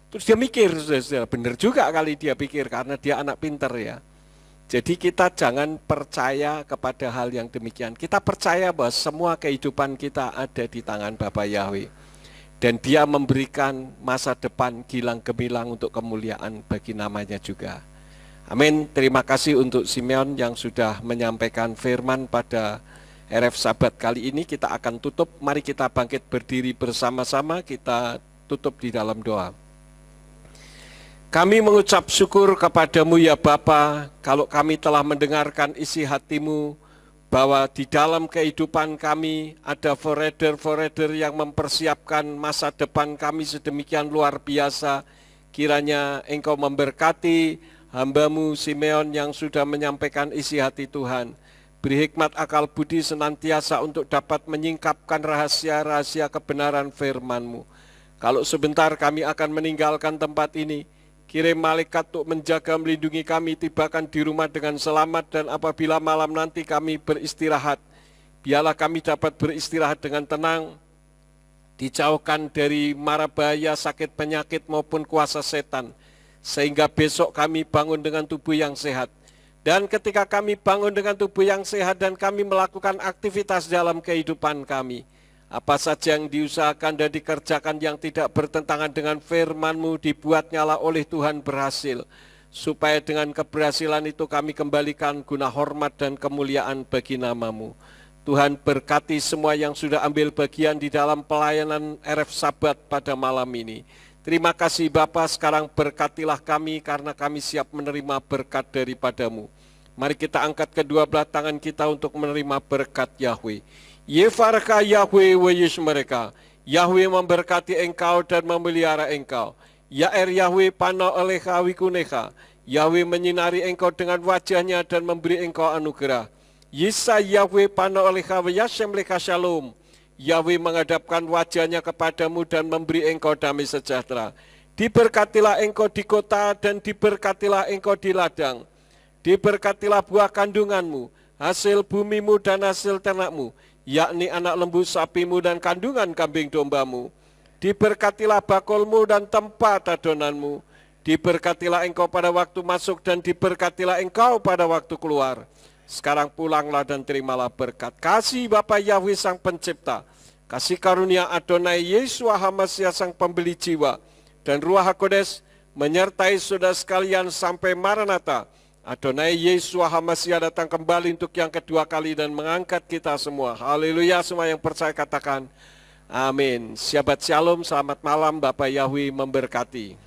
Terus dia mikir, benar juga kali dia pikir karena dia anak pinter ya. Jadi kita jangan percaya kepada hal yang demikian. Kita percaya bahwa semua kehidupan kita ada di tangan Bapa Yahweh. Dan dia memberikan masa depan gilang gemilang untuk kemuliaan bagi namanya juga. Amin. Terima kasih untuk Simeon yang sudah menyampaikan firman pada RF Sabat kali ini. Kita akan tutup. Mari kita bangkit berdiri bersama-sama. Kita tutup di dalam doa. Kami mengucap syukur kepadamu ya Bapa, kalau kami telah mendengarkan isi hatimu, bahwa di dalam kehidupan kami ada forerunner yang mempersiapkan masa depan kami sedemikian luar biasa. Kiranya Engkau memberkati hamba-Mu Simeon yang sudah menyampaikan isi hati Tuhan. Beri hikmat akal budi senantiasa untuk dapat menyingkapkan rahasia-rahasia kebenaran firman-Mu. Kalau sebentar kami akan meninggalkan tempat ini, kirim malaikat untuk menjaga melindungi kami, tibakan di rumah dengan selamat, dan apabila malam nanti kami beristirahat, biarlah kami dapat beristirahat dengan tenang, dijauhkan dari mara bahaya, sakit penyakit maupun kuasa setan, sehingga besok kami bangun dengan tubuh yang sehat. Dan ketika kami bangun dengan tubuh yang sehat dan kami melakukan aktivitas dalam kehidupan kami, apa saja yang diusahakan dan dikerjakan yang tidak bertentangan dengan firman-Mu dibuat nyala oleh Tuhan berhasil, supaya dengan keberhasilan itu kami kembalikan guna hormat dan kemuliaan bagi nama-Mu. Tuhan berkati semua yang sudah ambil bagian di dalam pelayanan RF Sabat pada malam ini. Terima kasih Bapa, sekarang berkatilah kami karena kami siap menerima berkat daripada-Mu. Mari kita angkat kedua belah tangan kita untuk menerima berkat Yahweh. Yefarka Yahweh wa mereka. Yahweh memberkati engkau dan memelihara engkau. Yaer Yahweh pano elecha wikunecha. Yahweh menyinari engkau dengan wajahnya dan memberi engkau anugerah. Yisa Yahweh pano elecha wa yashem lecha shalom. Yahweh menghadapkan wajahnya kepadamu dan memberi engkau damai sejahtera. Diberkatilah engkau di kota dan diberkatilah engkau di ladang. Diberkatilah buah kandunganmu, hasil bumimu dan hasil ternakmu, yakni anak lembu sapimu dan kandungan kambing dombamu. Diberkatilah bakolmu dan tempat adonanmu. Diberkatilah engkau pada waktu masuk dan diberkatilah engkau pada waktu keluar. Sekarang pulanglah dan terimalah berkat. Kasih Bapa Yahweh Sang Pencipta, kasih karunia Adonai Yesus HaMasiah Sang Pembeli jiwa, dan Ruach HaKodes menyertai saudara sekalian sampai Maranatha. Adonai Yesus HaMasiah datang kembali untuk yang kedua kali dan mengangkat kita semua. Haleluya, semua yang percaya katakan amin. Shabbat Shalom, selamat malam, Bapak Yahweh memberkati.